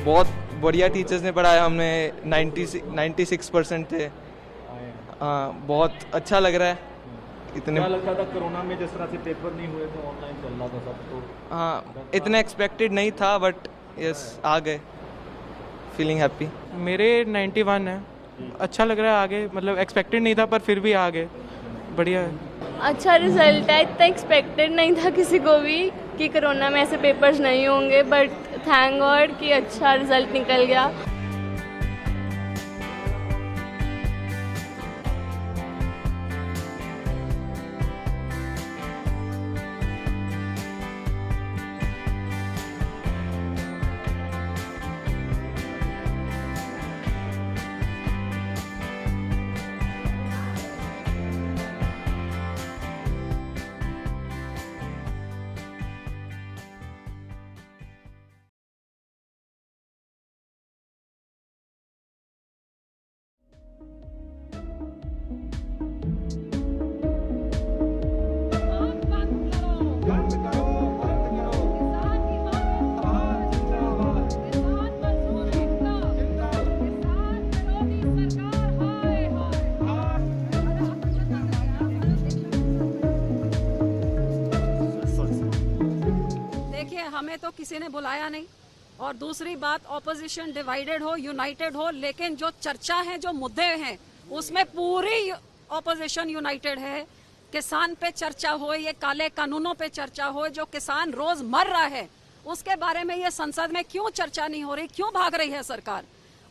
बहुत बढ़िया टीचर्स ने पढ़ाया, हमने 96% थे। हाँ, बहुत अच्छा लग रहा है। इतने क्या लगता था कोरोना में जिस तरह से पेपर नहीं हुए थे, ऑनलाइन चल रहा था सब, तो हाँ, इतना एक्सपेक्टेड नहीं था, बट यस आ गए। Feeling happy. मेरे 91 है। अच्छा लग रहा है आगे, मतलब एक्सपेक्टेड नहीं था पर फिर भी आ गए, बढ़िया है। अच्छा रिजल्ट है, इतना एक्सपेक्टेड नहीं था किसी को भी कि कोरोना में ऐसे पेपर्स नहीं होंगे, बट थैंक गॉड कि अच्छा रिजल्ट निकल गया। हमें तो किसी ने बुलाया नहीं, और दूसरी बात ऑपोजिशन डिवाइडेड हो यूनाइटेड हो, लेकिन जो चर्चा है, जो मुद्दे हैं, उसमें पूरी ऑपोजिशन यूनाइटेड है। किसान पे चर्चा हो, ये काले कानूनों पे चर्चा हो, जो किसान रोज मर रहा है उसके बारे में ये संसद में क्यों चर्चा नहीं हो रही, क्यों भाग रही है सरकार?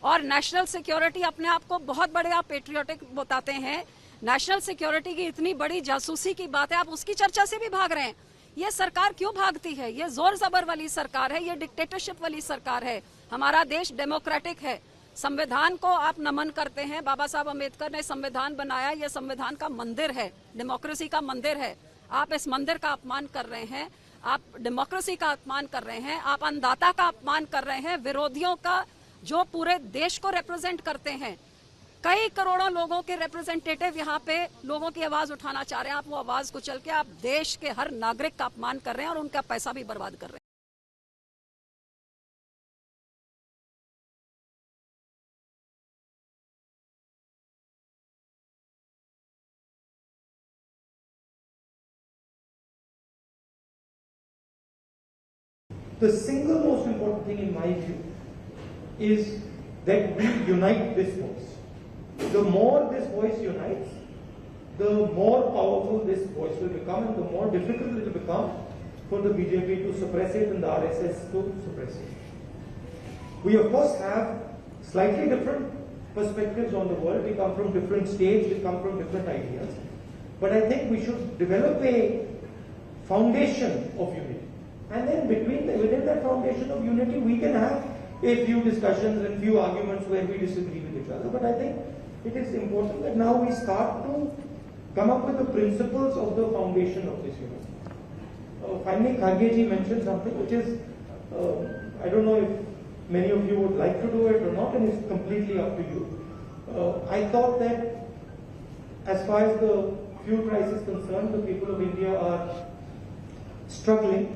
और नेशनल सिक्योरिटी अपने आप को बहुत बड़े आप पेट्रियोटिक बताते हैं, नेशनल सिक्योरिटी की इतनी बड़ी जासूसी की बात है, आप उसकी चर्चा से भी भाग रहे हैं। ये सरकार क्यों भागती है? ये जोर जबर वाली सरकार है, ये डिक्टेटरशिप वाली सरकार है। हमारा देश डेमोक्रेटिक है, संविधान को आप नमन करते हैं। बाबा साहब अम्बेडकर ने संविधान बनाया, ये संविधान का मंदिर है, डेमोक्रेसी का मंदिर है। आप इस मंदिर का अपमान कर रहे हैं, आप डेमोक्रेसी का अपमान कर रहे हैं, आप अन्नदाता का अपमान कर रहे हैं, विरोधियों का, जो पूरे देश को रिप्रेजेंट करते हैं। कई करोड़ों लोगों के रिप्रेजेंटेटिव यहाँ पे लोगों की आवाज उठाना चाह रहे हैं, आप वो आवाज को चल के आप देश के हर नागरिक का अपमान कर रहे हैं और उनका पैसा भी बर्बाद कर रहे हैं। The single most important thing in my view is that we unite this voice. The more this voice unites, the more powerful this voice will become, and the more difficult it will become for the BJP to suppress it and the RSS to suppress it. We of course have slightly different perspectives on the world. We come from different states, we come from different ideas. But I think we should develop a foundation of unity. And then within that foundation of unity, we can have a few discussions and few arguments where we disagree with each other. But I think it is important that now we start to come up with the principles of the foundation of this unity. Finally, Kharge ji mentioned something which is, I don't know if many of you would like to do it or not, and it's completely up to you. I thought that as far as the fuel price is concerned, the people of India are struggling.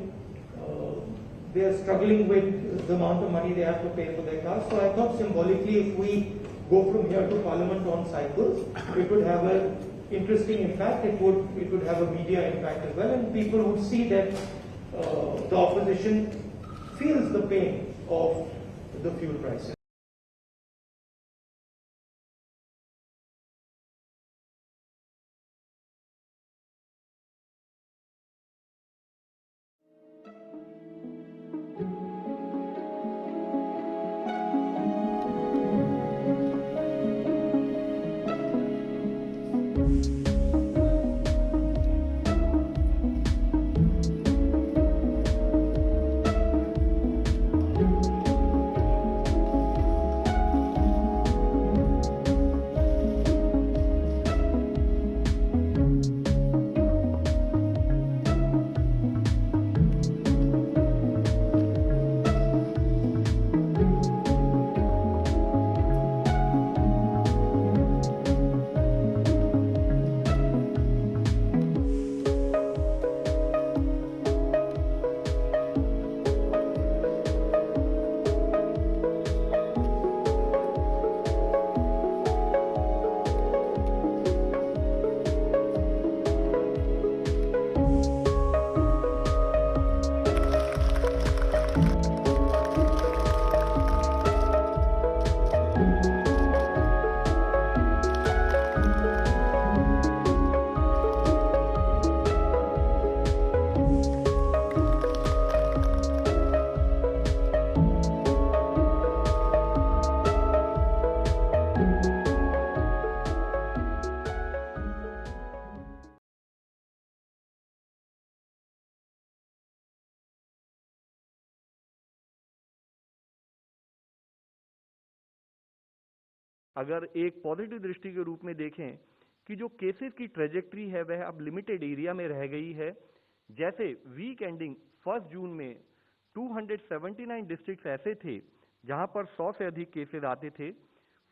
They are struggling with the amount of money they have to pay for their cars. So I thought symbolically, if we go from here to Parliament on cycles, it would have an interesting impact. It would have a media impact as well, and people would see that the opposition feels the pain of the fuel prices. अगर एक positive दृष्टि के रूप में देखें कि जो cases की ट्रेजेक्ट्री है वह अब लिमिटेड एरिया में रह गई है। जैसे वीक एंडिंग 1 जून में 279 डिस्ट्रिक्ट ऐसे थे जहां पर 100 से अधिक केसेस आते थे।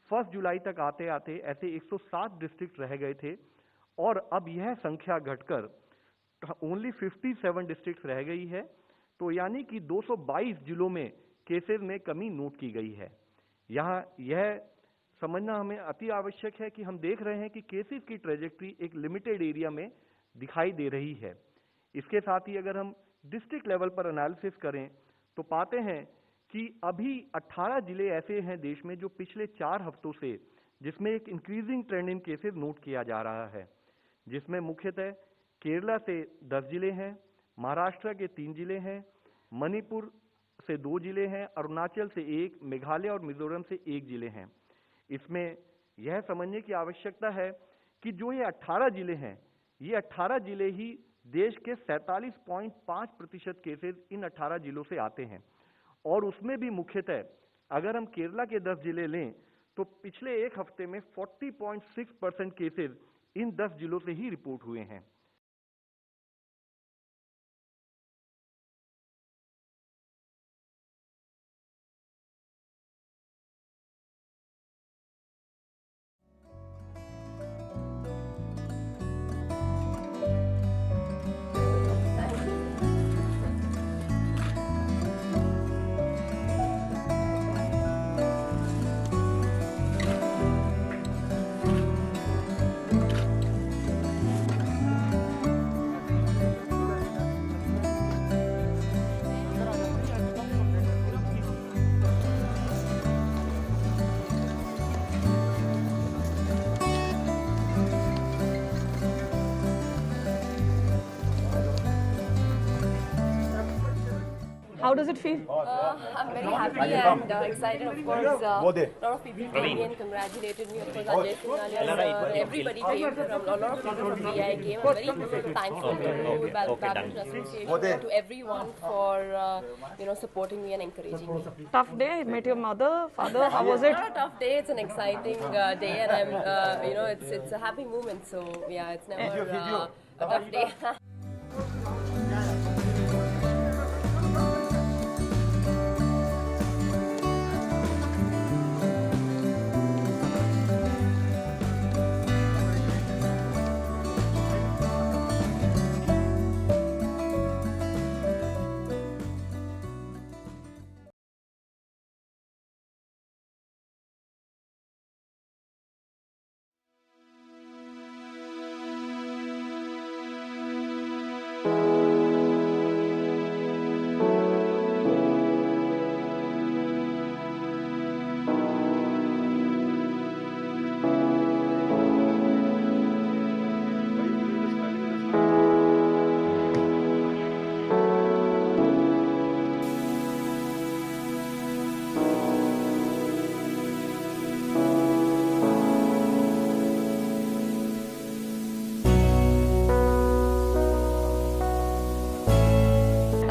1 जुलाई तक आते आते ऐसे 107 डिस्ट्रिक्ट रह गए थे और अब यह संख्या घटकर ओनली 57 डिस्ट्रिक्ट रह गई है। तो यानी कि 222 जिलों में केसेस में कमी नोट की गई है। यहाँ यह समझना हमें अति आवश्यक है कि हम देख रहे हैं कि केसेस की ट्रेजेक्ट्री एक लिमिटेड एरिया में दिखाई दे रही है। इसके साथ ही अगर हम डिस्ट्रिक्ट लेवल पर एनालिसिस करें तो पाते हैं कि अभी 18 जिले ऐसे हैं देश में जो पिछले 4 हफ्तों से जिसमें एक इंक्रीजिंग ट्रेंड इन केसेस नोट किया जा रहा है, जिसमें मुख्यतः केरला से 10 जिले हैं, महाराष्ट्र के 3 जिले हैं, मणिपुर से 2 जिले हैं, अरुणाचल से 1, मेघालय और मिजोरम से 1 जिले हैं। इसमें यह समझने की आवश्यकता है कि जो ये 18 जिले हैं, ये 18 जिले ही देश के 47.5% केसेस इन 18 जिलों से आते हैं और उसमें भी मुख्यतः अगर हम केरला के 10 जिले लें तो पिछले एक हफ्ते में 40.6% केसेस इन 10 जिलों से ही रिपोर्ट हुए हैं। How does it feel? I'm very happy and excited. Of course, a lot of people came and congratulated me. Of course, Ajay Singhal, everybody came from, a lot of people from VI came. I'm very thankful to Badminton Association, to everyone for supporting me and encouraging me. Tough day. Met your mother, father. How was it? Not a tough day. It's an exciting day, and I'm, it's a happy moment. So yeah, it's never a tough day.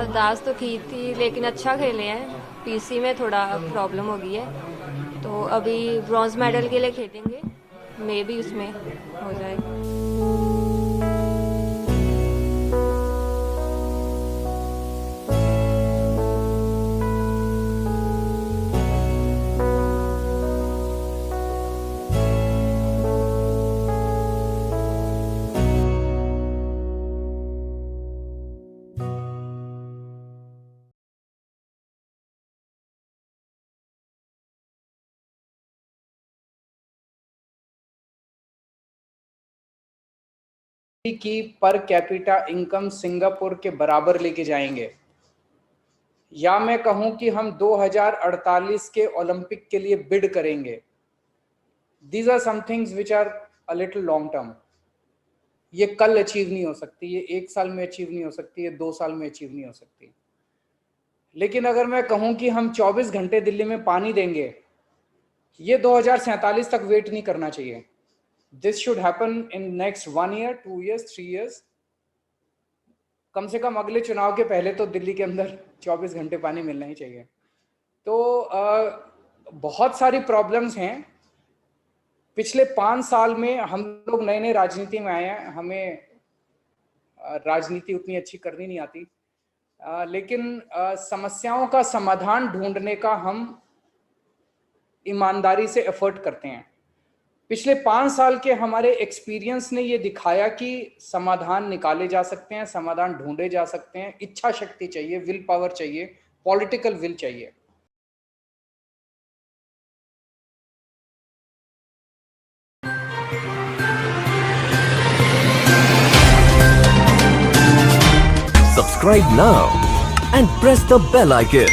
अरदास तो की थी लेकिन अच्छा खेले हैं। PC में थोड़ा problem हो गई है तो अभी ब्रॉन्ज मेडल के लिए खेलेंगे, मे भी उसमें हो जाएगा। की पर कैपिटा इनकम सिंगापुर के बराबर लेके जाएंगे, या मैं कहूं कि हम 2048 के ओलंपिक के लिए बिड करेंगे। These are some things which are a little long term. ये कल अचीव नहीं हो सकती, ये 1 साल में अचीव नहीं हो सकती, ये 2 साल में अचीव नहीं हो सकती। लेकिन अगर मैं कहूं कि हम 24 घंटे दिल्ली में पानी देंगे, ये 2047 तक वेट नहीं करना चाहिए। This should happen in next 1 year, 2 years, 3 years. कम से कम अगले चुनाव के पहले तो दिल्ली के अंदर 24 घंटे पानी मिलना ही चाहिए। तो बहुत सारी प्रॉब्लम्स हैं पिछले 5 साल में हम लोग नए नए राजनीति में आए हैं, हमें राजनीति उतनी अच्छी करनी नहीं आती, लेकिन समस्याओं का समाधान ढूंढने का हम ईमानदारी से एफर्ट करते हैं। पिछले 5 साल के हमारे एक्सपीरियंस ने ये दिखाया कि समाधान निकाले जा सकते हैं, समाधान ढूंढे जा सकते हैं। इच्छा शक्ति चाहिए, विल पावर चाहिए, पॉलिटिकल विल चाहिए। Subscribe now and press the bell icon.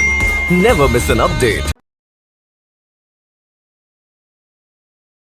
Never miss an update.